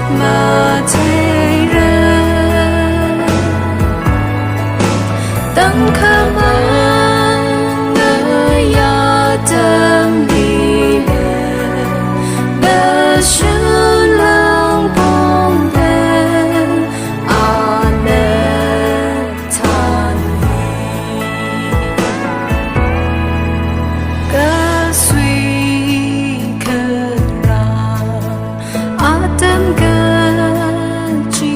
chút mà thấy ra tăng khám ơn người ya tâm đi về đã sửa lòng bóng đêm an than ca suy khờ ra tâm ca chi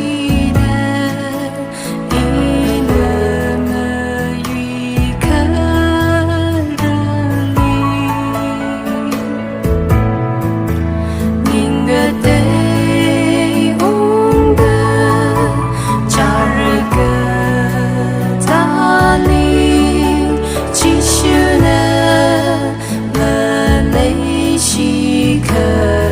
nè in mơ duy khờ ra nhìn ngờ tê ung đơ cha rơi cờ ta li chỉ chưa nè mơ lấy chi khờ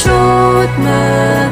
chút mà